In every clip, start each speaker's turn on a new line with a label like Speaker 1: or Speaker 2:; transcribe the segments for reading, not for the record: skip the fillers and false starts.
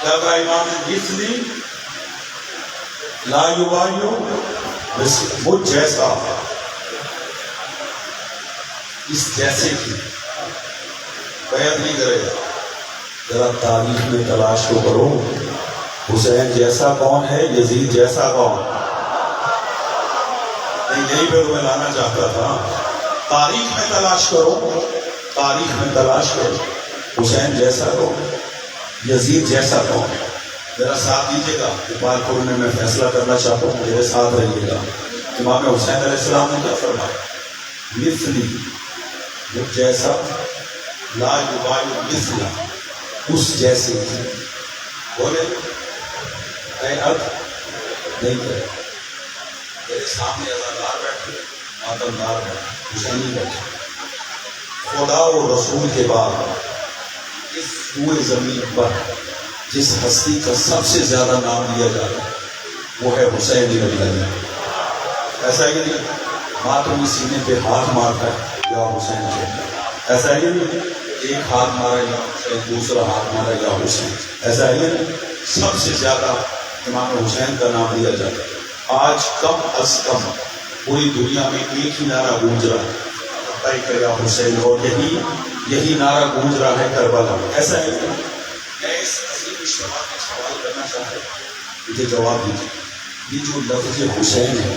Speaker 1: کیا کہا امام نے؟ مثلی لا یبایو، مجھ جیسا، اس جیسے کی بیعت نہیں کرے گا۔ ذرا تاریخ میں تلاش تو کرو، حسین جیسا کون ہے، یزید جیسا کون؟ نہیں، یہی پہ تمہیں لانا چاہتا تھا۔ تاریخ میں تلاش کرو، تاریخ میں تلاش کرو، حسین جیسا کون، یزید جیسا کون؟ ذرا ساتھ دیجیے گا، اقبال پور میں میں فیصلہ کرنا چاہتا ہوں، میرے ساتھ رہیے گا۔ امام حسین علیہ السلام نے کیا فرمایا؟ مثلی، مجھ جیسا، لا یبایو مثلا، اس جیسے کی بولے ارد نہیں کرے۔ میرے سامنے ازادار بیٹھے، ماتمدار بیٹھے، حسینی بیٹھے، خدا و رسول کے بعد اس پورے زمین پر جس ہستی کا سب سے زیادہ نام لیا جاتا ہے وہ ہے حسین رضی اللہ عنہ۔ ایسا ہی نہیں ماتمی سینے پہ ہاتھ مارتا ہے یا حسین کہتا ہے، ایسا ہی نہیں ایک ہاتھ مارا یا حسین، دوسرا ہاتھ مارا یا حسین، ایسا ہی نہیں سب سے زیادہ امام حسین کا نام لیا جاتا ہے۔ آج کم از کم پوری دنیا میں ایک ہی نعرہ گونج رہا ہے یا حسین، اور یہی نعرہ گونج رہا ہے کربلا میں۔ ایسا ہے میں اس عظیم اجتماع میں سوال کرنا چاہتا ہوں، مجھے جواب دیجیے، یہ جو لفظ حسین ہے،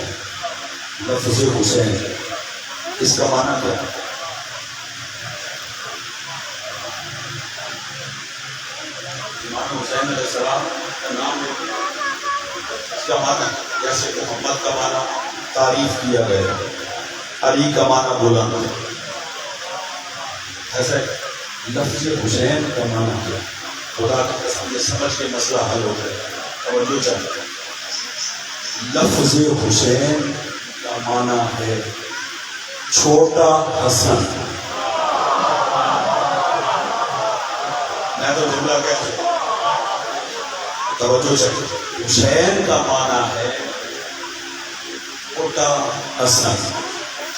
Speaker 1: لفظ حسین اس کا معنی کیا ہے؟ امام حسین علیہ السلام کا نام ہے، اس کا معنی جیسے محمد کا معنی تعریف کیا گیا، علی کا معنی بلند، ایسا لفظ حسین کا معنی کیا؟ خدا کی قسم یہ سمجھ کے مسئلہ حل ہو گیا، توجہ چاہیے۔ لفظ حسین کا معنی ہے چھوٹا حسن۔ میں تو جملہ کہتا ہوں، توجہ چاہیے۔ حسین کا معنی ہے چھوٹا حسن،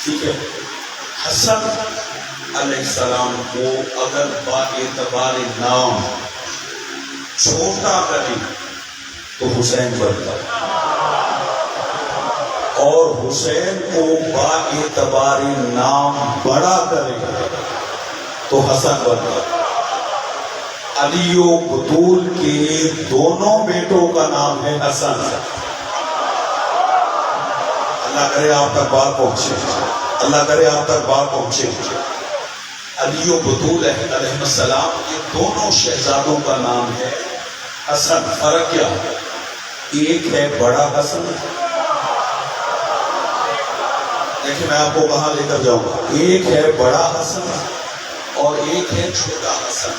Speaker 1: ٹھیک ہے؟ حسن علیہ السلام کو اگر با اعتبار نام چھوٹا کرے تو حسین بنتا، اور حسین کو با اعتبار نام بڑا کرے تو حسن بنتا۔ علی و بطول کے دونوں بیٹوں کا نام ہے حسن۔ اللہ کرے آپ تک بات پہنچے، اللہ کرے آپ تک بات پہنچے۔ علی و بطول علیہ السلام یہ دونوں شہزادوں کا نام ہے حسن۔ فرق کیا ہے؟ ایک ہے بڑا حسن، دیکھیں میں آپ کو کہاں لے کر جاؤں گا، ایک ہے بڑا حسن اور ایک ہے چھوٹا حسن۔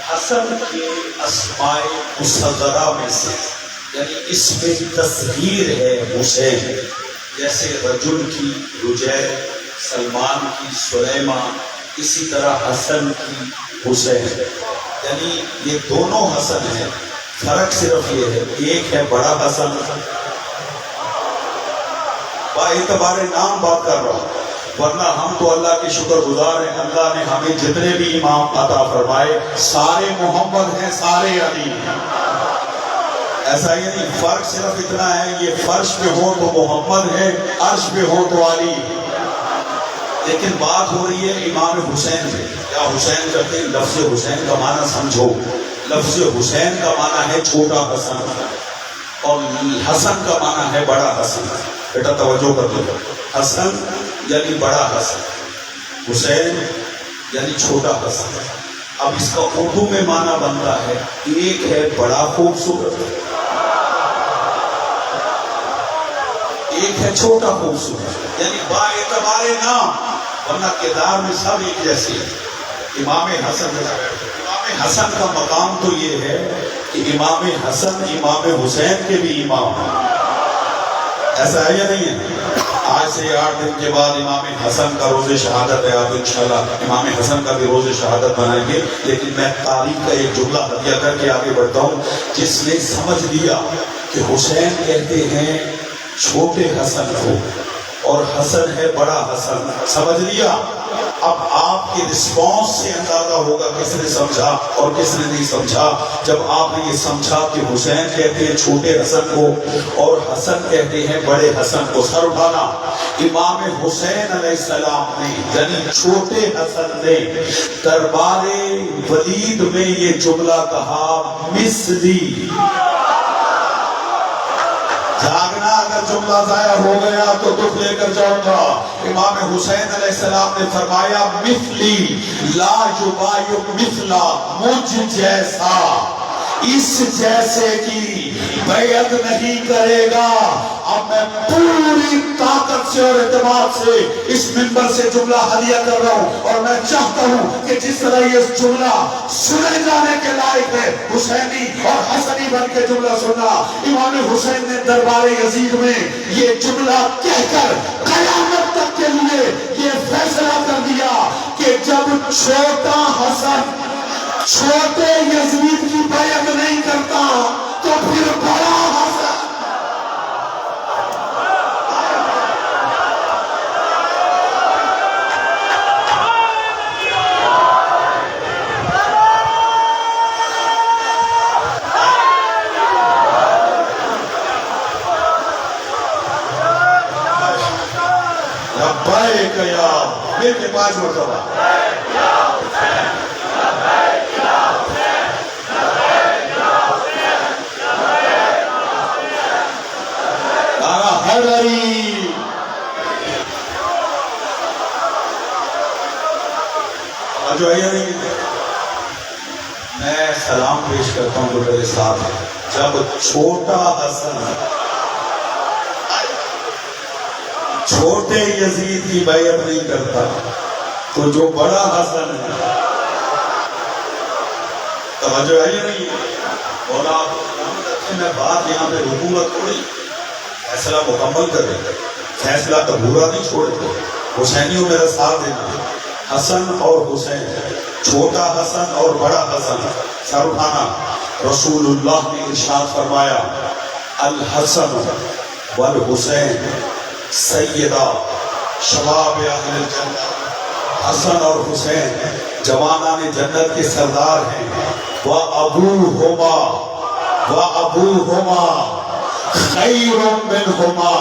Speaker 1: حسن کے اسماء مصغرہ میں سے یعنی اس میں تصغیر ہے حسین، جیسے رجل کی رجیل، سلمان کی سلیمہ، اسی طرح حسن کی حسین، یعنی یہ دونوں حسن ہیں۔ فرق صرف یہ ہے ایک ہے بڑا حسن، با اعتبار نام بات کر رہا ہوں، ورنہ ہم تو اللہ کے شکر گزار ہیں، اللہ نے ہمیں جتنے بھی امام عطا فرمائے سارے محمد ہیں، سارے علی ہیں۔ ایسا ہی نہیں، فرق صرف اتنا ہے یہ فرش پہ ہو تو محمد ہے، عرش پہ ہو تو علی ہے۔ لیکن بات ہو رہی ہے امام حسین پہ، یا حسین کرتے ہیں۔ لفظ حسین کا معنی سمجھو، لفظ حسین کا معنی ہے چھوٹا حسن، اور حسن کا معنی ہے بڑا حسن۔ بیٹا توجہ کر دو، حسن یعنی بڑا حسن، حسین یعنی چھوٹا حسن۔ اب اس کا اردو میں معنی بنتا ہے ایک ہے بڑا خوبصورت، ایک ہے چھوٹا خوبصورت، یعنی با اعتبار نام، ورنہ کردار میں سب ایک جیسے ہیں۔ امام حسن کا مقام تو یہ ہے کہ امام حسن امام حسین کے بھی امام ہیں، ایسا ہے یا نہیں ہے؟ آج سے 8 دن کے بعد امام حسن کا روز شہادت ہے، آپ انشاءاللہ امام حسن کا بھی روز شہادت بنائیں گے۔ لیکن میں تاریخ کا ایک جملہ ہدیہ کر کے آگے بڑھتا ہوں، جس نے سمجھ لیا کہ حسین کہتے ہیں چھوٹے حسن کو اور حسن ہے بڑا حسن، سمجھ لیا اب آپ کے رسپانس سے اندازہ ہوگا کس نے سمجھا اور کس نے نہیں سمجھا. جب آپ نے یہ سمجھا کہ حسین کہتے ہیں چھوٹے حسن کو اور حسن کہتے ہیں بڑے حسن کو. سر اٹھانا. امام حسین علیہ السلام نے یعنی چھوٹے حسن نے دربار ولید میں یہ جملہ کہا مثلی. جاگنا اگر جملہ ضائع ہو گیا تو دکھ لے کر جاؤں گا. امام حسین علیہ السلام نے فرمایا مثلی لا یبایع مثلا, مجھ جیسا اس جیسے کی بیعت نہیں کرے گا. اب میں پوری طاقت سے اور اعتماد سے اس منبر سے جملہ ہدیہ کر رہا ہوں, اور میں چاہتا ہوں کہ جس طرح یہ جملہ سنے جانے کے لائق ہے حسینی اور حسنی بن کے جملہ سننا. امام حسین نے دربار یزید میں یہ جملہ کہہ کر قیامت تک کے لیے یہ فیصلہ کر دیا کہ جب چھوٹا حسن چھوٹے یزید کی بیعت نہیں کرتا تو پھر بڑا حسن. لبیک یا میرے کے 5 مرتبہ جو ہے نہیں. میں سلام پیش کرتا ہوں جو میرے ساتھ ہے. جب چھوٹا حسن چھوٹے یزید کی بیعت نہیں کرتا تو جو بڑا حسن ہے, توجہ ہے یا نہیں. اور آپ میں بات یہاں پہ حکومت تھوڑی فیصلہ مکمل کر دیں, فیصلہ ادھورا نہیں چھوڑے. حسینیوں میرا ساتھ دینا. حسن اور حسین, چھوٹا حسن اور بڑا حسن. سر اٹھانا. رسول اللہ نے ارشاد فرمایا الحسن والحسین سیدہ شباب اہل الجنہ. حسن اور حسین جوانان جنت کے سردار ہیں. وَأَبُوهُمَا خَيْرٌ مِّنْهُمَا.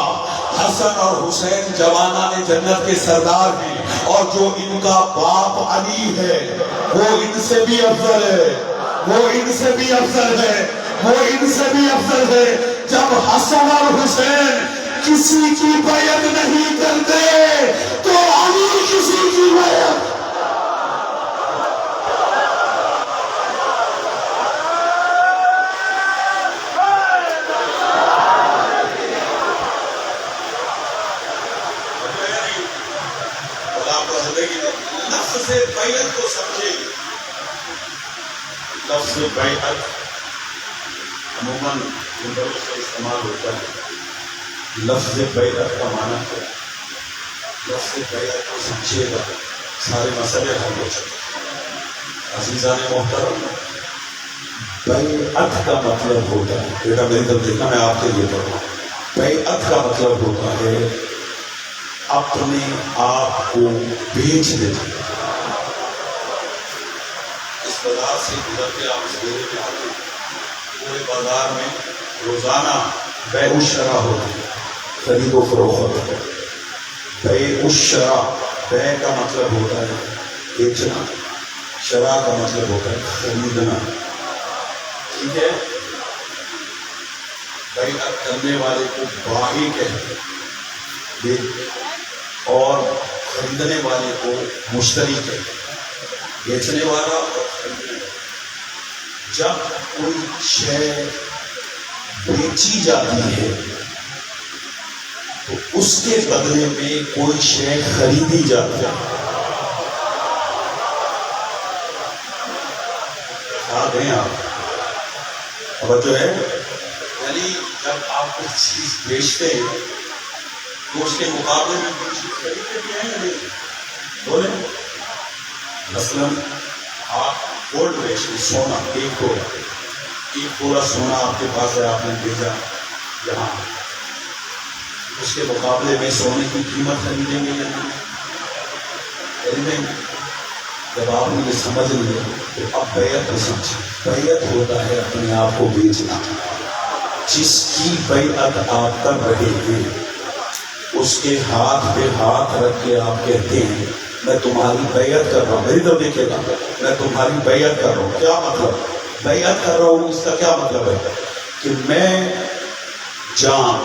Speaker 1: حسن اور حسین جوانان جنت کے سردار ہیں, اور جو ان کا باپ علی ہے وہ ان سے بھی افضل ہے, وہ ان سے بھی افضل ہے, وہ ان سے بھی افضل ہے. جب حسن اور حسین کسی کی بیعت نہیں کرتے تو علی کسی کی بیعت. لفظ بیعت کو سمجھے. لفظ بیعت عموماً منبروں سے استعمال ہوتا ہے. لفظ بیعت کا معنی ہے, لفظ بیعت کو سمجھے گا سارے مسئلے حل ہو سکتے. عزیزان محترم, بیعت کا مطلب ہوتا ہے, بیٹا میری طرف دیکھنا, میں آپ کے لیے پڑھ رہا ہوں. بیعت کا مطلب ہوتا ہے اپنے آپ کو بیچ دینا. اس بازار سے گزر کے آپ اس ڈیرے میں آتے ہیں, پورے بازار میں روزانہ بیع الشرا ہوتی ہے, خرید و فروخت ہوتا ہے. بیع الشرا, بیع کا مطلب ہوتا ہے بیچنا, شرا کا مطلب ہوتا ہے خریدنا. ٹھیک ہے. بیعت کرنے والے کو بائی کہتے ہیں اور خریدنے والے کو مشتری کہتے ہیں. بیچنے والا اور خریدنے والا. جب کوئی شے بیچی جاتی ہے تو اس کے بدلے میں کوئی شے خریدی جاتی ہے. یاد ہیں آپ, اور جو ہے یعنی جب آپ کچھ چیز بیچتے ہیں تو اس کے مقابلے میں کوئی چیز خریدتے بھی ہیں یا نہیں؟ بولے مثلاً آپ گولڈ بیچتے, سونا, ایک تولہ سونا آپ کے پاس ہے, آپ نے بھیجا یہاں, اس کے مقابلے میں سونے کی قیمت خریدیں گے یا نہیں؟ نہیں، جب آپ نے یہ سمجھ لیا تو اب بیعت کو سمجھیں. بیعت ہوتا ہے اپنے آپ کو بیچنا. جس کی بیعت آپ کر رہے ہیں اس کے ہاتھ پہ ہاتھ رکھ کے آپ کہتے ہیں میں تمہاری بیعت کر رہا ہوں. میری طرف دیکھیے گا، میں تمہاری بیعت کر رہا ہوں. کیا مطلب بیعت کر رہا ہوں؟ اس کا کیا مطلب ہے کہ میں جان،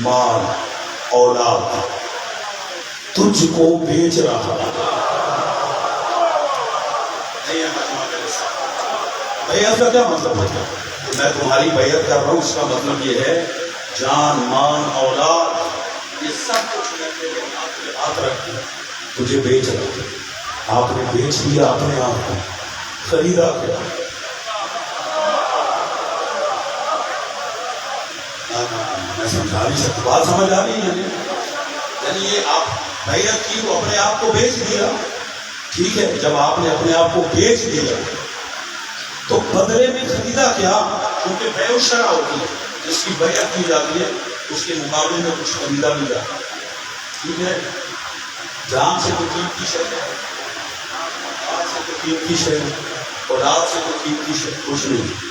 Speaker 1: مال، اولاد تجھ کو بیچ رہا ہوں. بیعت کا کیا مطلب ہوتا ہے؟ میں تمہاری بیعت کر رہا ہوں، اس کا مطلب یہ ہے جان، مان، اولاد یہ سب کچھ میں تیرے ہاتھ رکھ دیا، تجھے بیچ رہا ہوں. آپ نے بیچ دیا اپنے آپ کو، خریدا کیا؟ میں سمجھا نہیں سکتا، بات سمجھ آ رہی ہے؟ یعنی یہ آپ بیعت کی تو اپنے آپ کو بیچ دیا. ٹھیک ہے، جب آپ نے اپنے آپ کو بیچ دیا تو بدلے میں خریدا کیا؟ کیونکہ بیع شرع ہوتی ہے، جس کی بیعت کی جاتی ہے اس کے مقابلے میں کچھ خریدا بھی جاتا ہے. ٹھیک ہے، جان سے تو قیمتی شے ہے، مال سے تو قیمتی شے ہے، اولاد سے تو قیمتی شے کچھ نہیں.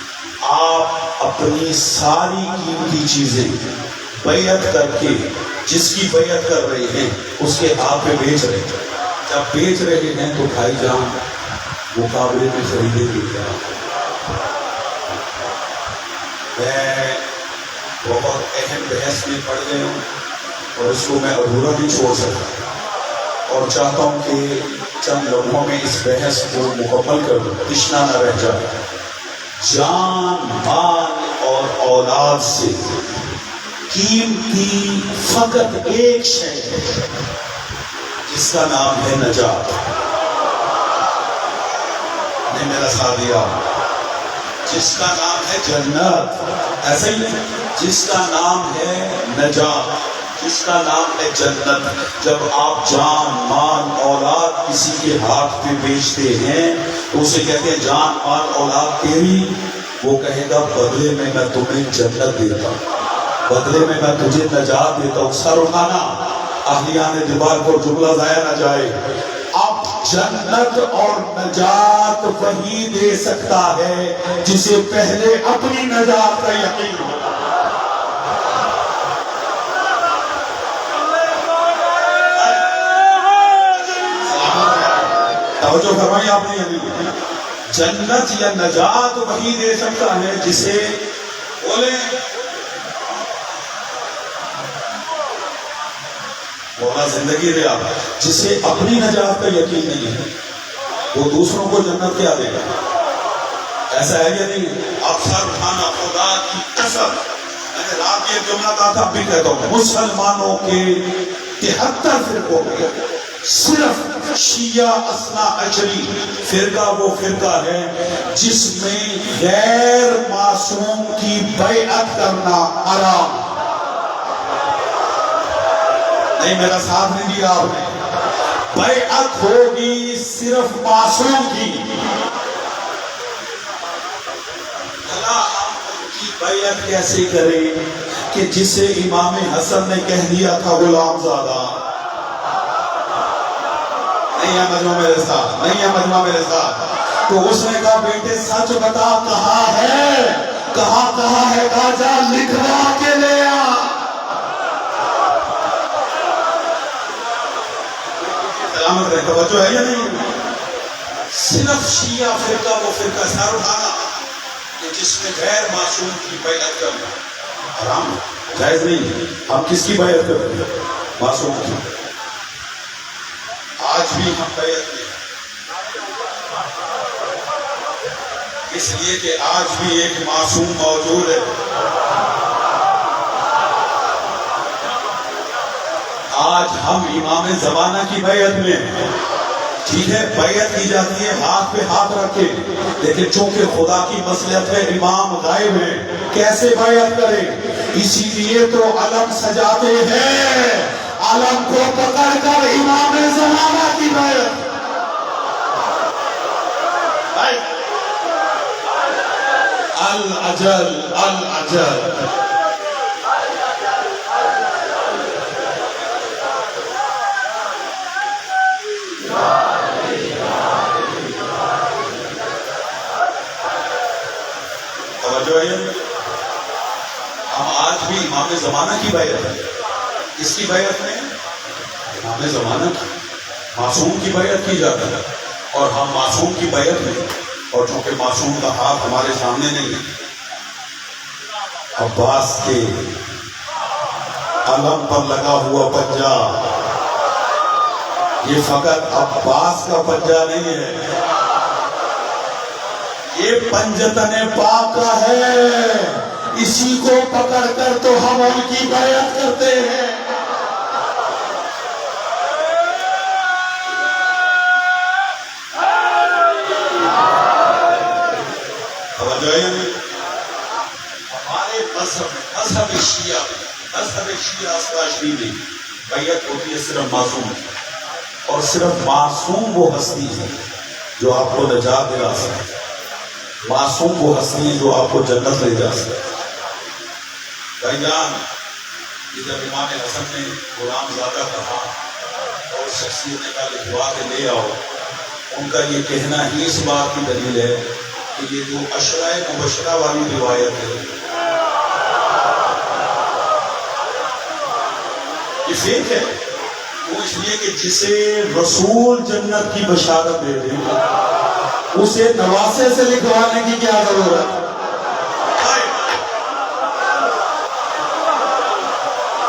Speaker 1: آپ اپنی ساری قیمتی چیزیں بیعت کر کے جس کی بیعت کر رہے ہیں اس کے ہاتھ پہ بیچ رہے ہیں. جب بیچ رہے ہیں تو بھائی جان مقابلے میں خریدے گے کیا؟ میں بہت اہم بحث میں پڑ گیا ہوں اور اس کو میں ادھورا نہیں چھوڑ سکتا، اور چاہتا ہوں کہ چند لمحوں میں اس بحث کو مکمل کر دوں، تشنا نہ رہ جائے. جان، مال اور اولاد سے قیمتی فقط ایک شے ہے جس کا نام ہے نجات. نے میرا ساتھ دیا. جس کا نام ہے جنت، ایسا ہی جس کا نام ہے نجات، جس کا نام ہے جنت. جب آپ جان، مال، اولاد کسی کے ہاتھ پہ بیچتے ہیں تو اسے کہتے ہیں جان، مال، اولاد تیری. وہ کہے گا بدلے میں تمہیں جنت دیتا ہوں، بدلے میں تجھے نجات دیتا ہوں. سر اٹھانا، اہلیان دیوار کو جملہ ضائع نہ جائے. اب جنت اور نجات وہی دے سکتا ہے جسے پہلے اپنی نجات کا یقین ہو. توجہ فرمائی آپ نے. یعنی جنت یا نجات وہی دے سکتا ہے جسے بولے بولا زندگی دے آپ، جسے اپنی نجات کا یقین نہیں ہے وہ دوسروں کو جنت کیا دے گا؟ ایسا ہے یا نہیں؟ اب سر اٹھانا، خدا کی قسم میں نے رات یہ جملہ کہا تھا، بھی کہتا ہوں، مسلمانوں کے 73 فرقوں میں صرف شیعہ اثنا عشری فرقہ وہ فرقہ ہے جس میں غیر معصوم کی بیعت کرنا حرام. نہیں، میرا ساتھ نہیں دیا آپ نے. بیعت ہوگی صرف معصوم کی. اللہ ہم کی بیعت کیسے کریں کہ جسے امام حسن نے کہہ دیا تھا غلام زادہ. نہیں ہے مجمع میرے ساتھ، نہیں ہے مجمع میرے ساتھ. تو اس نے کہا بیٹے سچ بتا، کہاں ہے؟ کہاں ہے؟ کہا جا لکھوا کے لے آ. سلامت رہے. توجہ ہے یا نہیں؟ صرف شیعہ فرقہ وہ فرقہ، سر اٹھانا، کہ جس میں غیر معصوم کی بیعت کرنا حرام ہے، جائز نہیں. ہم کس کی بیعت کر رہے ہیں؟ معصوم کی. آج بھی ہم بیعت میں، اس لیے کہ آج بھی ایک معصوم موجود ہے. آج ہم امام زمانہ کی بیعت میں، ٹھیک ہے، بیعت کی جاتی ہے ہاتھ پہ ہاتھ رکھ کے، لیکن چونکہ خدا کی مصلحت ہے امام غائب ہے، کیسے بیعت کریں؟ اسی لیے تو علم سجاتے ہیں، علم کو پکڑ کر امام زمانہ کی بیعت. العجل العجل. توجہ ہے؟ ہم آج بھی امام زمانہ کی بیعت ہے. کس کی بیعت میں؟ امام زمانہ کی. معصوم کی بیعت کی جاتی ہے اور ہم معصوم کی بیعت میں. اور چونکہ معصوم کا ہاتھ ہمارے سامنے نہیں ہے، عباس کے علم پر لگا ہوا پنجہ یہ فقط عباس کا پنجہ نہیں ہے، یہ پنجتن پاک کا ہے. اسی کو پکڑ کر تو ہم ان کی بیعت کرتے ہیں. ہمارے مذہب شیعہ اسکاشری میں بیعت ہوتی ہے صرف معصوم کی، اور صرف معصوم وہ ہستی ہے جو آپ کو نجات دلا سکے. معصوم وہ ہستی ہے جو آپ کو جنت لے جا سکے. بھائی جان، یہ جب امام حسن نے غلام زادہ کہا اور شخصیت نے کہا لکھوا کے لے آؤ، ان کا یہ کہنا ہی اس بات کی دلیل ہے کہ یہ جو عشرہ مبشرہ والی روایت ہے یہ فیک ہے. وہ اس لیے کہ جسے رسول جنت کی بشارت دے دے اسے نواسے سے لکھوانے کی کیا ضرورت؟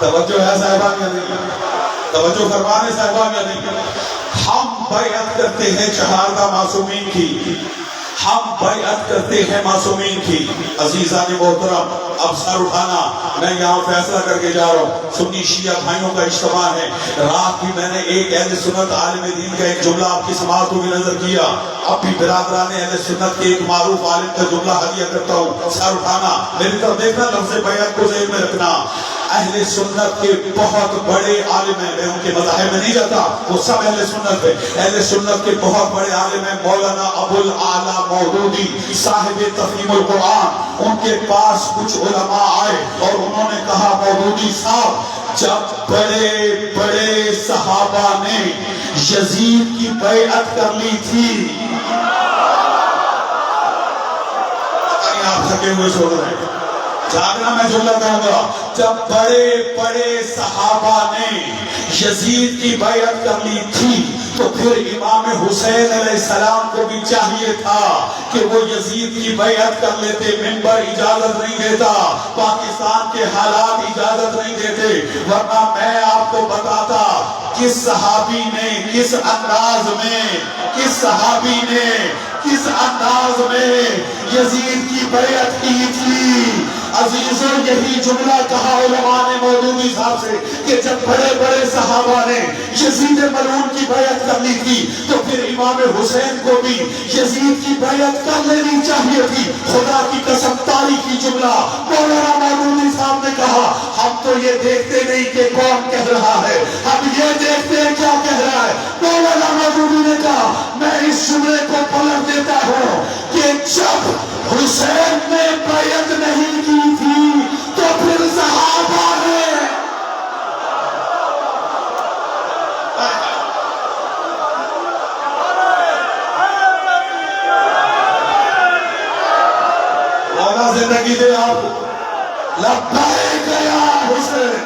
Speaker 1: توجہ ہے صاحبان یا نہیں؟ توجہ فرمانے صاحبان یا نہیں؟ ہم بیعت کرتے ہیں چہاردہ معصومین کی، ہم بیعت کرتے ہیں معصومین کی. عزیزان محترم، اب سر اٹھانا، میں یہاں فیصلہ کر کے جا رہا ہوں. سنی شیعہ بھائیوں کا اجتماع ہے. رات بھی میں نے ایک اہل سنت عالم دین کا ایک جملہ آپ کی سماعتوں میں نظر کیا. اب بھی برادران اہل سنت کے ایک معروف عالم کا جملہ ہدیہ کرتا ہوں. سر اٹھانا، میری طرف دیکھنا، لفظ بیعت کو ذہن میں رکھنا. اہل سنت کے بہت بڑے عالم ہیں، میں ان کے مذاہب میں نہیں جاتا، وہ سب اہل سنت ہے. اہل سنت کے بہت بڑے عالم ہیں مولانا ابو الاعلی مودودی صاحب تفہیم القرآن. ان کے پاس کچھ علماء آئے اور انہوں نے کہا مودودی صاحب، جب بڑے بڑے صحابہ نے یزید کی بیعت کر لی تھی، آپ تھکے ہوئے سو رہے ہیں، جاگنا میں جملہ کہوں گا. جب بڑے بڑے صحابہ نے یزید کی بیعت کر لی تھی تو پھر امام حسین علیہ السلام کو بھی چاہیے تھا کہ وہ یزید کی بیعت کر لیتے. منبر اجازت نہیں دیتا، پاکستان کے حالات اجازت نہیں دیتے، ورنہ میں آپ کو بتاتا کس صحابی نے کس انداز میں کس انداز میں یزید کی بیعت کی تھی. عزیزوں، یہی جملہ کہا علماء نے مودودی صاحب سے کہ جب بڑے بڑے صحابہ نے یزید ملعون کی بیعت کر لی تھی تو پھر امام حسین کو بھی یزید کی بیعت کر لینی چاہیے تھی. خدا کی قسم، تاریخی جملہ مولانا مودودی صاحب نے کہا. ہم تو یہ دیکھتے نہیں کہ کون کہہ رہا ہے، ہم یہ دیکھتے ہیں کیا کہہ رہا ہے. مولانا مودودی نے کہا، میں اس جملے کو پلٹ دیتا ہوں کہ جب حسین نے بیعت نہیں کی تھی تو پھر صحابہ نے مولا زندگی دے آپ لبیک یا حسین.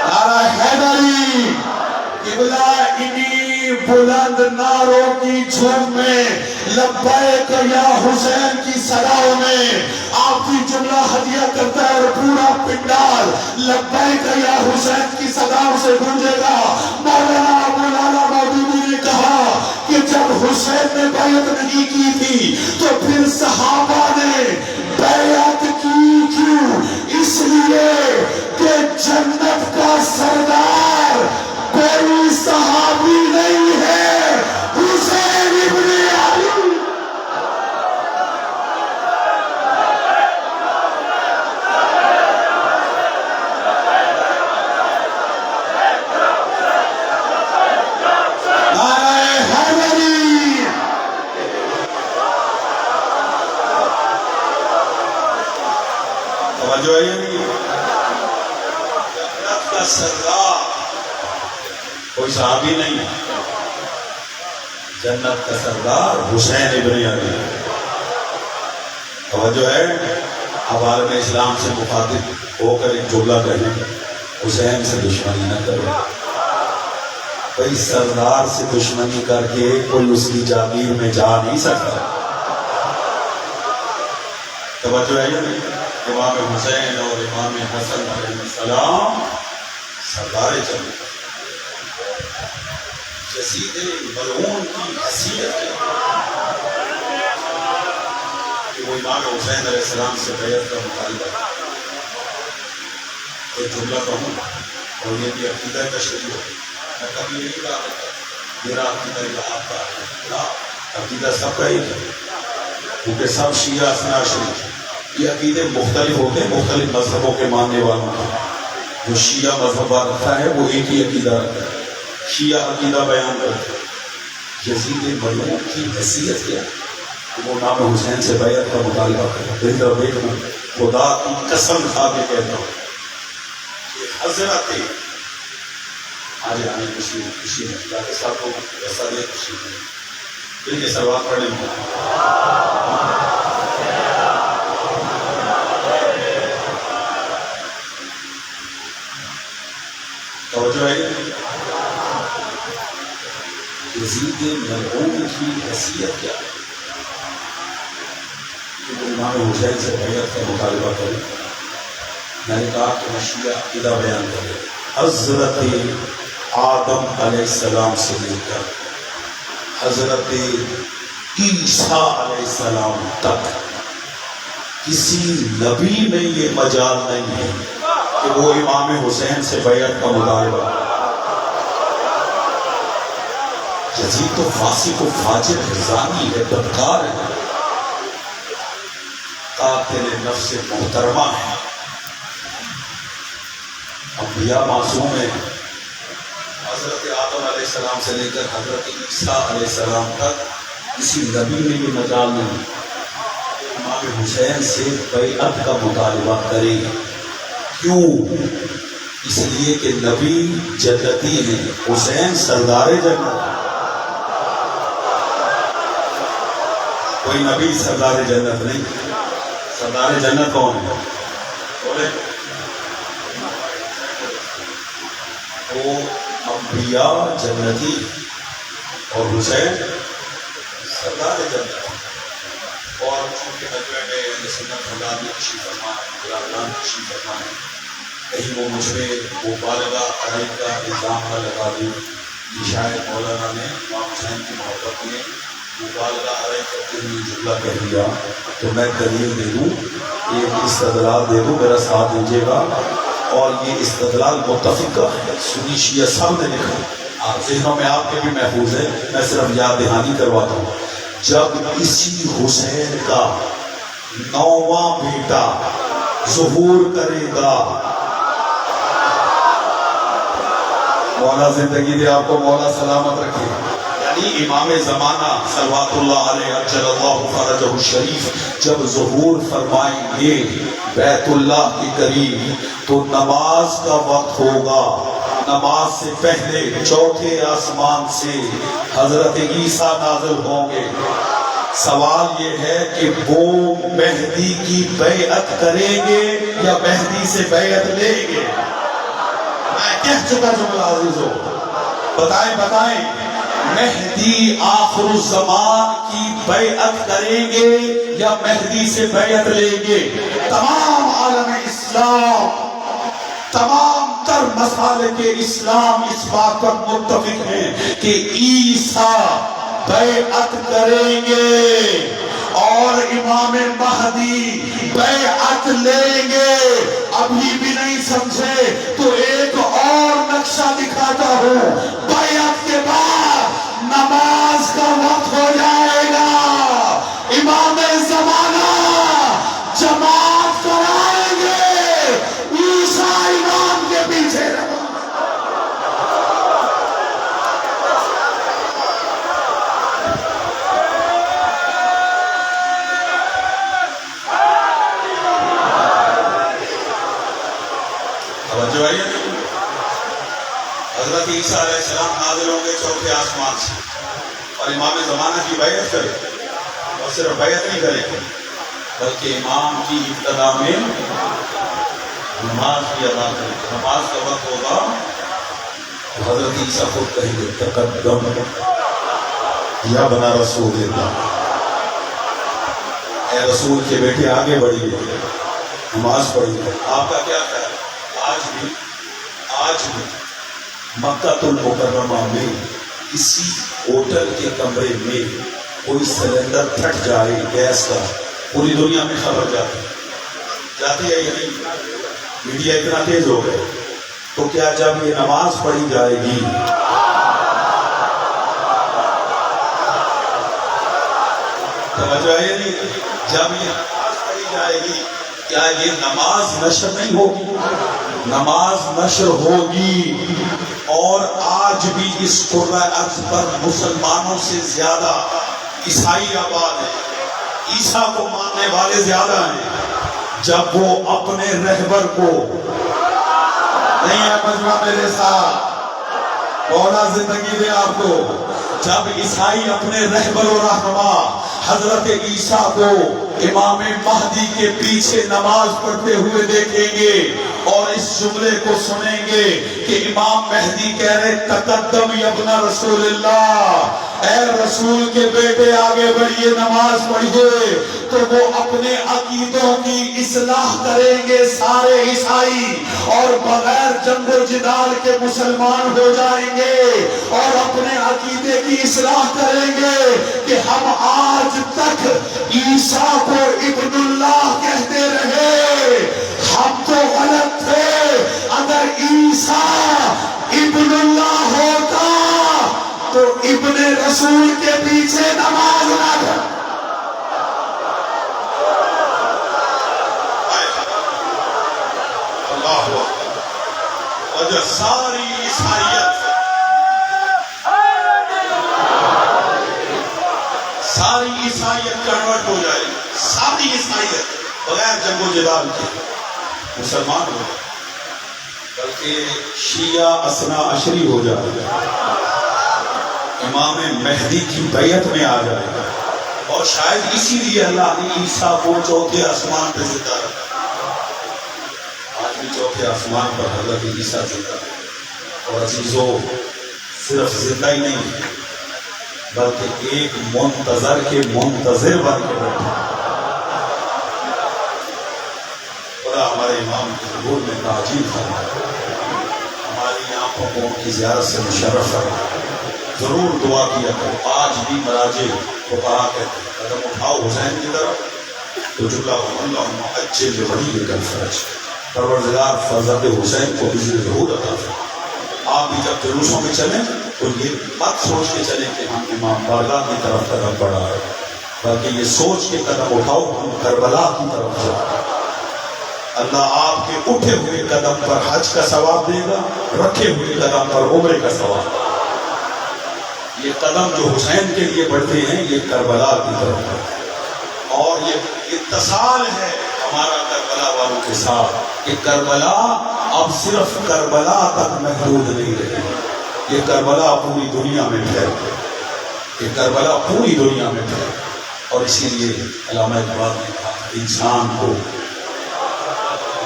Speaker 1: نعرہ حیدری، قبلہ انہی بلند نعروں کی جھوم میں، لبیک یا حسین کی صداؤں میں آپ کی جملہ ہدیہ کرتا ہے اور پورا پنڈال لبیک یا حسین کی صداؤں سے گونجے گا. مولانا ابو الاعلی مودودی نے کہا کہ جب حسین نے بیعت نہیں کی تھی تو پھر صحابہ نے بیعت کی کیوں؟ اس لیے کہ جنت کا سردار کوئی صحابی نہیں ہے، حسین ابن علی. نعرہ حیدری. توجہ ہے یا نہیں؟ جنت کا سردار کوئی صحابی نہیں، جنت کا سردار حسین ابن علی۔ توجہ ہے؟ اب عالم اسلام سے مخاطب ہو کر ایک جملہ کہیں، حسین سے دشمنی نہ کرو۔ بھائی سردار سے دشمنی کر کے کوئی اس کی جاگیر میں جا نہیں سکتا۔ توجہ ہے؟ امام حسین اور امام حسن علیہ السلام سردار جنت، یزید ملعون کی حیثیت ہے کہ وہ امام حسین علیہ السلام سے بیعت کا مطالبہ۔ ایک جملہ کہوں اور یہ بھی عقیدہ تشریح ہے، میں کبھی نہیں کہا میرا عقیدہ یا آپ کا عقیدہ، عقیدہ سب کا ہی ہے، کیونکہ سب شیعہ اثنا شریف یہ عقیدے مختلف ہوتے ہیں مختلف مذہبوں کے ماننے والوں کا۔ جو شیعہ مذہب رکھتا ہے وہ ایک ہی عقیدہ رکھتا ہے، شیعہ عقیدہ بیان کرتے ہیں۔ یزید ملعون کی حیثیت کیا کہ وہ امام حسین سے بیعت کا مطالبہ کرتا۔ دل طرف دیکھنا، خدا کی قسم کھا کے کہتا ہوں کہ حضرت آج آنے خوشی میں جاتے صاحب کو ایسا دے خوشی میں دل کے سروات پڑھنے میں توجہ ہے۔ یزید ملعون کی حیثیت کیا کہ وہ امام حسین سے بیعت کا مطالبہ کرے۔ میں نے کہا کہ میں شیعہ عقیدہ بیان کرے، حضرت آدم علیہ السلام سے لے کر حضرت عیسیٰ علیہ السلام تک کسی نبی میں یہ مجال نہیں ہے کہ وہ امام حسین سے بیعت کا مطالبہ۔ یزید تو فاسق و فاجر ہے، زانی ہے، بدکار ہے، قاتل نفس محترمہ ہے۔ انبیاء معصوم ہیں، حضرت آدم علیہ السلام سے لے کر حضرت عیسیٰ علیہ السلام تک کسی نبی میں یہ مجال نہیں امام حسین سے بیعت کا مطالبہ کرے۔ کیوں؟ اس لیے کہ نبی جنتی ہیں، حسین سردار جنت۔ کوئی نبی سردار جنت نہیں۔ سردار جنت کون ہے؟ بولے وہ انبیاء جنتی اور حسین سردار جنت۔ اور چونکہ نجوے میں اہل سنت حضرات تشریف فرما ہے، تشریف فرما ہے، کہیں وہ مجھ پہ مبالغہ اڑائی کا الزام نہ لگا دیں کہ شاید مولانا نے امام حسین کی محبت میں مبالغہ اڑائی کرتے ہوئے جملہ کہہ دیا، تو میں دلیل دے دوں، یہ استدلال دے دوں، میرا ساتھ دیجیے گا۔ اور یہ استدلال متفقہ ہے، سنی شیعہ سب نے لکھا، آپ ذہنوں میں آپ کے بھی محفوظ ہے، میں صرف یاد دہانی کرواتا ہوں۔ جب اسی حسین کا 9واں بیٹا ظہور کرے گا، مولا زندگی دے آپ کو، مولا سلامت رکھے، یعنی امام زمانہ صلوات اللہ علیہ عجل اللہ فرجہ الشریف جب ظہور فرمائیں گے بیت اللہ کے قریب، تو نماز کا وقت ہوگا۔ نماز سے پہلے چوتھے آسمان سے حضرت عیسیٰ نازل ہوں گے۔ سوال یہ ہے کہ وہ مہدی کی بیعت کریں گے یا مہدی سے بیعت لیں گے؟ میں کہہ چکا جملہ عزیزو، بتائیں مہدی آخر الزمان کی بیعت کریں گے یا مہدی سے بیعت لیں گے؟ تمام عالم اسلام، تمام تر مسالک اسلام اس بات پر متفق ہیں کہ عیسیٰ بیعت کریں گے اور امام مہدی بیعت لیں گے۔ ابھی بھی نہیں سمجھے تو ایک اور نقشہ دکھاتا ہوں۔ بیعت کے بعد نماز کا وقت ہو جائے گا، امام زمانہ جماعت کرائیں گے، عیسیٰ امام کے پیچھے رہو۔ حضرت عیسیٰ علیہ السلام نازل ہوں گے چوتھے آسمان سے اور امام زمانہ کی بیعت کرے اور صرف بیعت نہیں کرے بلکہ امام کی ابتدا میں نماز بھی ادا کرے. نماز کا وقت ہوگا حضرت عیسیٰ خود کہیں گے تقدم یا بنا رسول اللہ، اے رسول کے بیٹے آگے بڑھیے نماز پڑھیے. آپ کا کیا خیال ہے؟ آج بھی مکہ المکرمہ میں کسی ہوٹل کے کمرے میں کوئی سلنڈر پھٹ جائے گیس کا، پوری دنیا میں خبر جاتی ہے یا نہیں؟ میڈیا اتنا تیز ہو گئے. تو کیا جب یہ نماز پڑھی جائے گی توجہ ہے نہیں، جب یہ نماز پڑھی جائے گی کیا یہ نماز نشر نہیں ہوگی؟ نماز نشر ہوگی. اور آج بھی اس قرہ ارض پر مسلمانوں سے زیادہ عیسائی آباد ہیں، عیسیٰ کو ماننے والے زیادہ ہیں. جب وہ اپنے رہبر کو نہیں ہے مجمع میرے ساتھ بولا زندگی دے آپ کو، جب عیسائی اپنے رہبر و رہنما حضرت عیسیٰ کو امام مہدی کے پیچھے نماز پڑھتے ہوئے دیکھیں گے اور اس جملے کو سنیں گے کہ امام مہدی کہہ رہے تقدم یا ابن رسول اللہ، اے رسول کے بیٹے آگے بڑھیے نماز پڑھیے، تو وہ اپنے عقیدوں کی اصلاح کریں گے سارے عیسائی اور بغیر جنگ و جدال کے مسلمان ہو جائیں گے اور اپنے عقیدے کی اصلاح کریں گے کہ ہم آج تک عیسیٰ کو ابن اللہ کہتے رہے، ہم تو غلط تھے. اگر عیسیٰ ابن اللہ ہوتا تو ابن رسول کے پیچھے نماز نہ تھا. اللہ اور جو ساری عیسائیت کنورٹ ہو جائے، ساری عیسائیت بغیر جنگ و جدال کے مسلمان ہو جائے، بلکہ شیعہ اثنا عشری ہو جائے، امام مہدی کی بیعت میں آ جائے. اور شاید اسی لیے اللہ نے عیسیٰ کو چوتھے آسمان پہ زندہ رکھا. آج بھی چوتھے آسمان پر حضرت عیسیٰ زندہ ہے. اور عزیزو صرف زندہ ہی نہیں بلکہ ایک منتظر کے منتظر بن کے بیٹھے. خدا ہمارے امام کے ظہور میں تعجیل فرمائے، ہماری آنکھوں کو ان کی زیارت سے مشرف فرمائے. ضرور دعا کیا کرو. آج بھی مراجع فقہا کہتے ہیں قدم اٹھاؤ حسین کی طرف تو جملہ اللہم عجل ولی الفرج، پروردگار فرزند حسین کو بذل ظہور عطا فرمائے. آپ بھی جب جلوسوں میں چلیں تو یہ مت سوچ کے چلیں کہ ہم امام بارگاہ کی طرف قدم بڑھا رہے ہیں، بلکہ یہ سوچ کے قدم اٹھاؤ ہم کربلا کی طرف جا رہے ہیں. اللہ آپ کے اٹھے ہوئے قدم پر حج کا ثواب دے گا، رکھے ہوئے قدم پر عمرے کا ثواب. یہ قدم جو حسین کے لیے بڑھتے ہیں یہ کربلا کی طرف ہے. اور یہ اتصال ہے ہمارا کربلا والوں کے ساتھ کہ کربلا اب صرف کربلا تک محدود نہیں رہے، یہ کربلا پوری دنیا میں پھیل گئی، یہ کربلا پوری دنیا میں پھیل. اور اسی لیے علامہ اقبال نے کہا انسان کو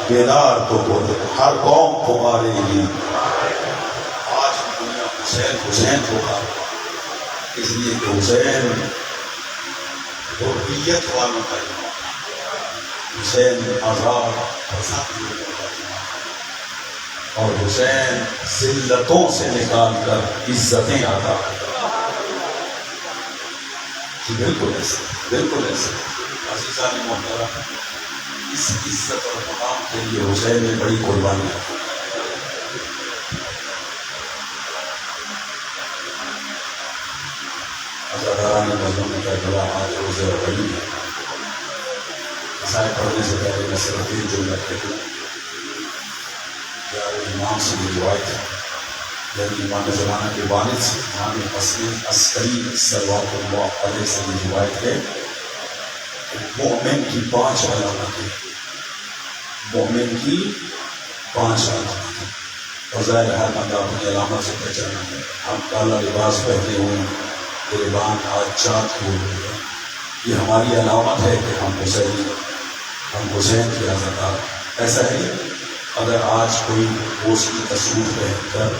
Speaker 1: بیدار تو بولے ہر قوم پکارے گی. آج دنیا حسین حسین پکارے، اس لیے کہ حسین حریت والوں کا امام، حسین آزاد اور حسین ذلتوں سے نکال کر عزتیں عطا. بالکل ایسے، بالکل ایسے. عزیزان محترم، اس عزت اور مقام کے لیے حسین نے بڑی قربانی کی. عزاداران مظلوم کربلا آج روز ربیع ہے. رسائل پڑھنے سے پہلے میں صرف تین جملہ کہتا ہوں. امام سے یہ روایت ہے، یعنی امام زمانہ کے والد سے امام حسن عسکری صلوات اللہ علیہ سے یہ روایت ہے کہ مومن کی 5 علامتیں، مومن کی 5 علامتیں. اور ظاہر ہے بندہ اپنی علامت سے پہچانا ہے. ہم کالا لباس پہنے ہوئے گریبان آج چاند کھول ہوئے، یہ ہماری علامت ہے کہ ہم حسین کے عزادار. ایسا ہے اگر آج کوئی اس کی تصویر پہن کر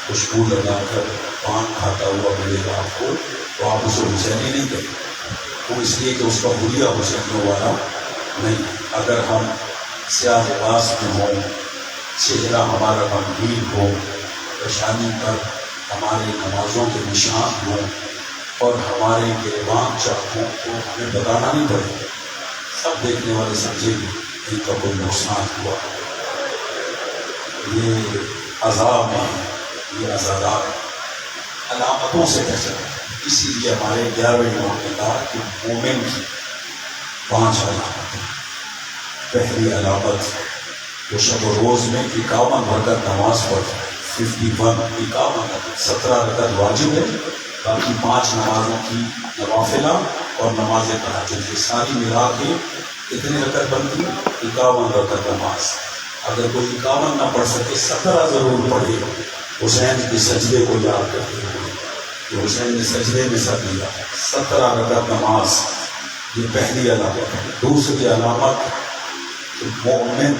Speaker 1: خوشبو لگا کر پان کھاتا ہوا ملے گا آپ کو تو آپ اسے حسینی نہیں کہیں، وہ اس لیے کہ اس کا حلیہ حسینیوں والا نہیں. اگر ہم سیاہ لباس میں ہوں، چہرہ ہمارا غمگین ہو، پیشانی پر ہمارے نمازوں کے نشان ہوں اور ہمارے گریبان چاک ہوں تو ہمیں بتانا نہیں پڑے گا، سب دیکھنے والے سمجھیں گے ان کا کوئی نقصان ہوا. یہ عذاب میں یہ عذاب علامتوں سے پہچانا. اسی لیے ہمارے 11ویں امام نے کہا کہ مومن کی 5 علامت. پہلی علامت جو شب و روز میں 51 رکعت نماز پڑھتا ہے، 51 17 رکعت واجب ہے، باقی 5 نمازوں کی نوافلہ اور نماز تہجد، یہ ساری ملا کے کتنے رکعت بنتی ہے؟ 51 رکعت نماز. اگر کوئی 51 نہ پڑھ سکے 17 ضرور پڑھے، حسین کے سجدے کو یاد کرتے ہوئے کہ حسین نے سجدے میں سر دیا. 17 رکعت نماز، یہ پہلی علامت ہے. دوسری علامت کہ مومن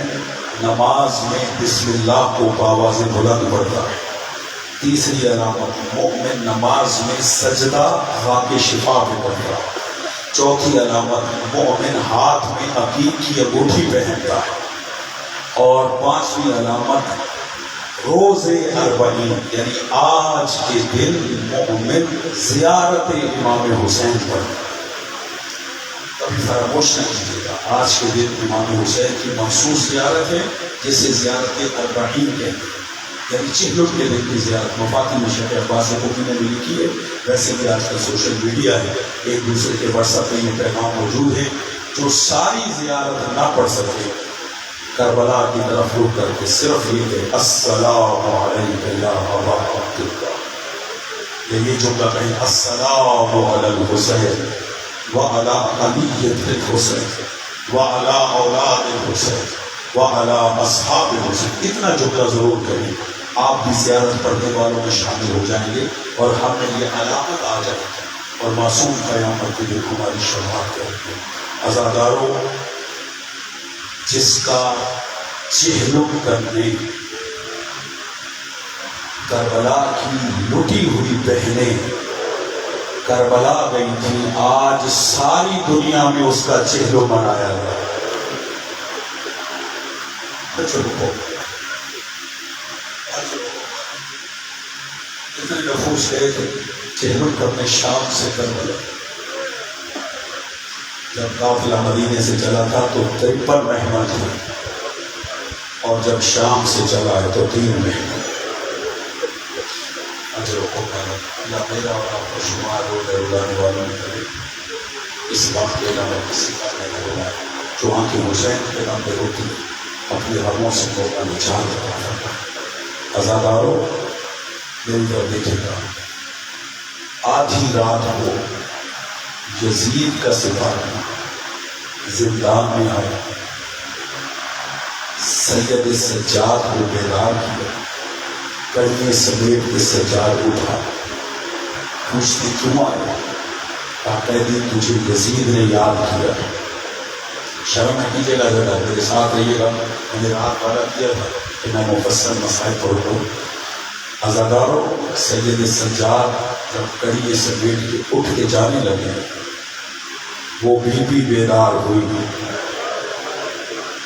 Speaker 1: نماز میں بسم اللہ کو بآواز بلند پڑھتا ہے. تیسری علامت مومن نماز میں سجدہ خاک شفا پہ کرتا ہے. چوتھی علامت مومن ہاتھ میں عقیق کی انگوٹھی پہنتا ہے. اور 5ویں علامت روز اربعین، یعنی آج کے دن مومن زیارت امام حسین پڑھتا ہے. کبھی فراموش نہ کیجیے گا، آج کے دن امام حسین کی مخصوص زیارت ہے جسے زیارت اربعین کہتے ہیں، یعنی چہلم کے دن کی زیارت. مفاتی میں شیخ عباس کوفی نے بھی لکھی ہے. ویسے بھی آج کل سوشل میڈیا ہے، ایک دوسرے کے واٹس ایپ میں یہ پیغام موجود ہے. جو ساری زیارت نہ پڑھ سکے کربلا کی طرف رک کر کے صرف یہ کہ السلام علیک یا ابا عبداللہ، یہ جملہ کہیں السلام علی الحسین وعلی علی الحسین وعلی اولاد الحسین وعلی اصحاب الحسین، اتنا جملہ ضرور کریں. آپ بھی زیارت پڑھنے والوں میں شامل ہو جائیں گے اور ہم میں یہ علامت آ جائے گی اور معصوم قیامت کے دن ہماری شفاعت کریں گے. عزاداروں، جس کا چہلم کرنے کربلا کی لٹی ہوئی بہنیں کربلا گئی تھی، آج ساری دنیا میں اس کا چہلم منایا گیا. اتنے نفوس گئے تھے چہلم کرنے شام سے کربلا. جب قافلہ مدینے سے چلا تھا تو 53 مہمان تھے اور جب شام سے چلا ہے تو 3 مہمان. اجر کو اللہ میرا اور آپ کو شمار ہو کر اڑانے والوں میں کرے. اس وقت کے نام کسی کا نہیں ہونا جو آنکھیں حسین کے نام پہ ہوتی اپنے غموں سے موقع نچال کرتا. عزاداروں، میری طرف دیکھے گا، آدھی رات کو یزید کا سپاہی زندان میں آیا، سید سجاد کو بیدار کیا، کڑیے سمیٹ کے سجاد اٹھا، پوچھتے کیوں آیا؟ قیدی تجھے یزید نے یاد کیا. شرم نہ کیجیے گا، ذرا میرے ساتھ رہیے گا. میں نے رات والا کیا تھا کہ میں مفصل مسائل پڑھوں. عزاداروں، سید سجاد جب کڑیے سمیٹ کے اٹھ کے جانے لگے، وہ بی بی بیدار ہوئی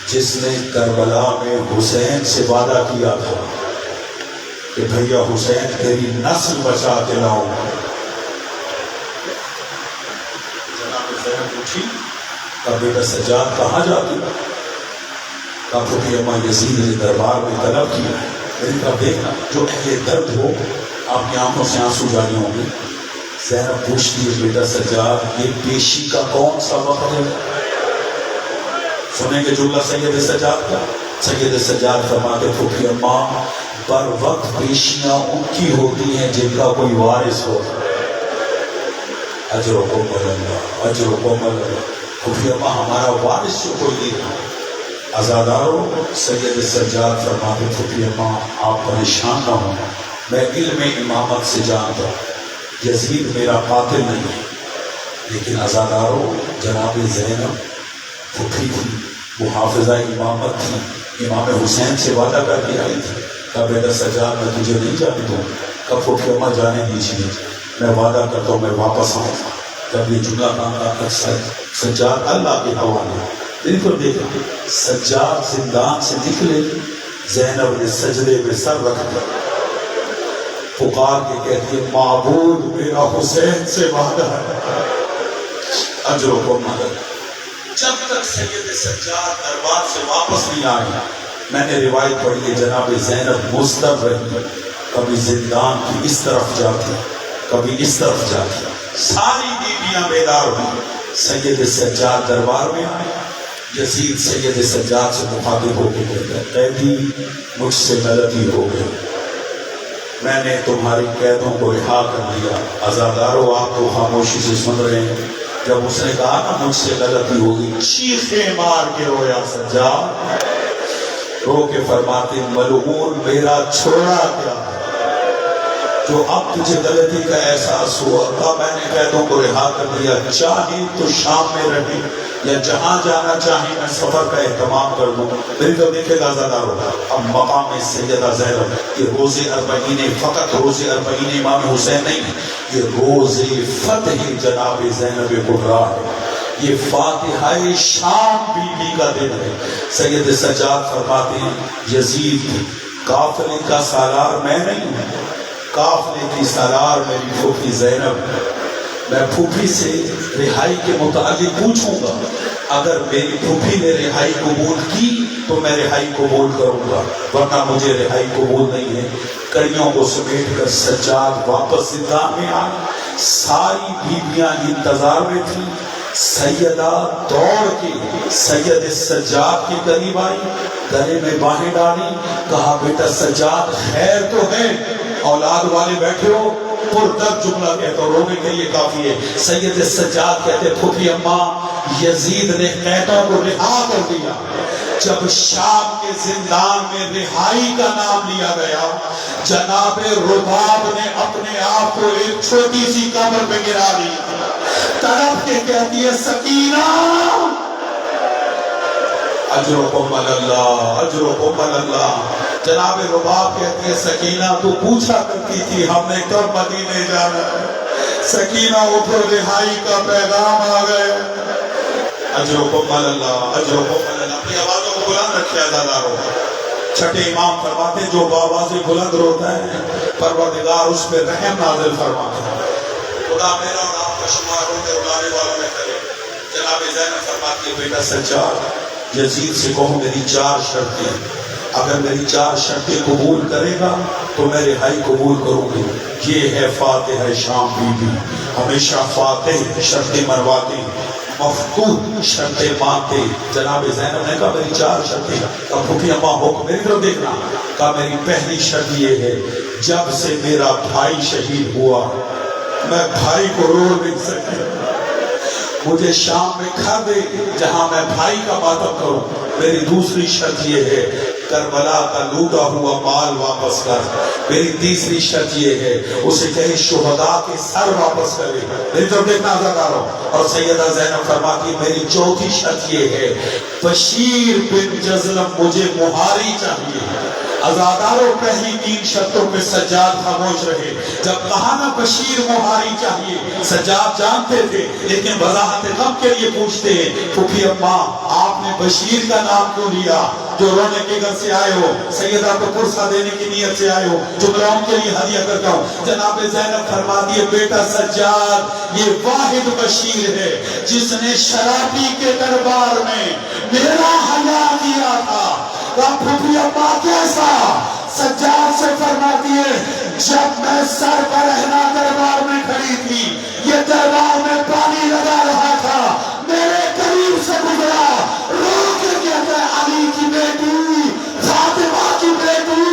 Speaker 1: جس نے کربلا میں حسین سے وعدہ کیا تھا کہ بھیا حسین تیری نسل بچا کے لاؤں. جناب زینب اٹھی، کہا بیٹا سجاد کہاں جاتی؟ کہا پھوپھی اماں یزید نے دربار میں طلب کیا. میری طرف دیکھنا، جو اہل درد ہو آپ کی آنکھوں سے آنسو جاری ہوں گے. زینب پوچھتی ہے بیٹا سجاد یہ پیشی کا کون سا وقت ہے؟ سنیں گے جملہ سید سجاد کا. سید سجاد فرماتے پھوپھی اماں پر وقت پیشیاں ان کی ہوتی ہیں جن کا کوئی وارث ہو. اجر و اللہ، اجر و اللہ. پھوپھی اماں ہمارا وارث جو کوئی نہیں. عزادارو سید سجاد فرماتے تھے اماں آپ پریشان نہ ہوں، میں علم امامت سے جانتا ہوں، یزید میرا قاتل نہیں ہے، لیکن عزادارو جناب زینب پھوپھی تھی، وہ حافظہ امامت تھی، امام حسین سے وعدہ کر کے آئی تھی، کہا بیٹا سجاد میں تجھے نہیں جانے دوں، کب پھوپھی اماں جانے دیجیے، میں وعدہ کرتا ہوں میں واپس آؤں گا۔ جب یہ جملہ کہا تھا سجاد اللہ کے حوالے، دل کو دیکھا سجاد زندان سے نکلے، زینب نے سجدے میں سر رکھ دیا، پکار کے کہتی ہے معبود میرا حسین سے وعدہ ہے، اجر و مدد۔ جب تک سید سجاد دربار سے واپس نہیں آئی، میں نے روایت پڑھی ہے جناب زینب مضطرب رہی، کبھی زندان کی اس طرف جاتی کبھی اس طرف جاتی، ساری بیویاں بیدار ہوئی۔ سید سجاد دربار میں آئے، یزید سید سجاد سے مخاطب ہو کے کہتا ہے قیدی مجھ سے غلطی ہو گئی، میں نے تمہاری قیدوں کو رہا کر دیا۔ عزادارو آپ تو خاموشی سے سن رہے ہیں، جب اس نے کہا نا مجھ سے غلطی ہوگی، چیخیں مار کے رویا سجاد، رو کے فرماتے ملعون میرا چھوڑا کیا جو اب تجھے غلطی کا احساس ہوا، کہا میں نے قیدوں کو رہا کر دیا، چاہے تو شام میں رہے یا جہاں جانا چاہے میں سفر کا اہتمام کر دوں۔ میری تو دیکھے گا عزادارو، اب مقام سیدہ زینب یہ روز اربعین، فقط روز اربعین امام حسین نہیں، یہ روز فتح جناب زینب کبریٰ ہے، یہ فاتحہ شام بی بی کا دن ہے۔ سید سجاد فرماتے ہیں یزید قافلے کا سالار میں نہیں ہوں، قافلے کی سالار میری پھوپھی زینب، میں پھوپھی سے رہائی کے متعلق پوچھوں گا، اگر میری پھوپھی نے رہائی قبول کی تو میں رہائی قبول کروں گا، ورنہ مجھے رہائی قبول نہیں ہے۔ کڑیوں کو سمیٹ کر سجاد واپس زندان میں آئے، ساری بیویاں انتظار میں تھیں۔ سیدہ دوڑ کے سید سجاد کے قریب آئی، گلے میں باہیں ڈالی، کہا بیٹا سجاد خیر تو ہے، اولاد والے بیٹھے ہو، پردر جملہ کہتا ہوں، رونے کے لیے کافی ہے۔ سید سجاد کہتے پھوپھی اماں یزید نے قیدوں کو رہا کر دیا، جب شام کے زندان میں رہائی کا نام لیا گیا، جناب رباب نے اپنے آپ کو ایک چھوٹی سی قبر پہ گرا دیا، تڑپ کے کہتی ہے سکینہ اجرکم اللہ اجرکم اللہ۔ جناب رباب کہتے ہیں سکینہ تو پوچھا کرتی تھی ہم نے کب مدینے جانا ہے، سکینہ اٹھو رہائی کا پیغام آ گیا۔ اجرکم اللہ اجرکم اللہ۔ اپنی آوازوں کو بلند رکھے عزادارو۔ چھٹے امام فرماتے ہیں جو آوازیں بلند روتا ہے پروردگار اس پہ رحم نازل فرماتا ہے۔ خدا میرا اور آپ کا شمار روتے رلانے والوں میں کرے۔ جناب زینب فرماتی ہے بیٹا سجاد یزید سے کہو میری 4 شرطیں، اگر میری 4 شرطیں قبول کرے گا تو میں رہائی قبول کروں گی۔ یہ ہے فاتح شام بی بی، ہمیشہ فاتح شرطیں مرواتی، مفتوح شرطیں مانتے۔ جناب زینب نے کہا میری 4 شرطیں، اب پھوپھی اماں حکم میری طرف دیکھنا، کہا میری پہلی شرط یہ ہے جب سے میرا بھائی شہید ہوا میں بھائی کو رو نہیں سکتی، مجھے شام میں گھر دے جہاں میں بھائی کا ماتم کروں۔ میری دوسری شرط یہ ہے کربلا کا لوٹا ہوا مال واپس کر۔ میری تیسری شرط یہ ہے اسے کہیں شہداء کے سر واپس کرے۔ میری طرف دیکھنا عزادارو۔ اور سیدہ زینب فرماتی میری چوتھی شرط یہ ہے بشیر بن جزلم مجھے مہاری چاہیے۔ عزادارو پہلی 3 شرطوں پہ سجاد خاموش رہے، جب کہا نا بشیر مہاری چاہیے سجاد جانتے تھے، لیکن وضاحت غم کے لیے پوچھتے ہیں پھوپھی اماں آپ نے بشیر کا نام کیوں لیا؟ جو رونے کے گھر سے آئے ہو، سیدہ کو پرسہ دینے کی نیت سے آئے ہو، جملہ ان کے لیے ہدیہ کرتا ہوں۔ جناب زینب فرماتی ہے بیٹا سجاد یہ واحد بشیر ہے جس نے شرابی کے دربار میں میرا حیا کیا تھا۔ پھوپھی اماں کیسا؟ سجاد سے فرماتی ہے جب میں سر پر رہنا دربار میں کھڑی تھی، یہ دربار میں پانی لگا رہا تھا، میرے قریب سے گزرا، رو کے کہتا ہے علی کی بیٹی فاطمہ کی بیٹی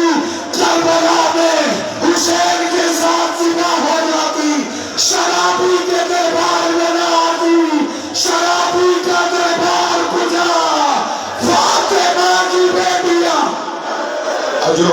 Speaker 1: کربلا میں حسین کے ساتھ زنا ہو جاتی، شرابی کے دربار میں نہ آتی، شرابی کا دربار گزرا، فاطمہ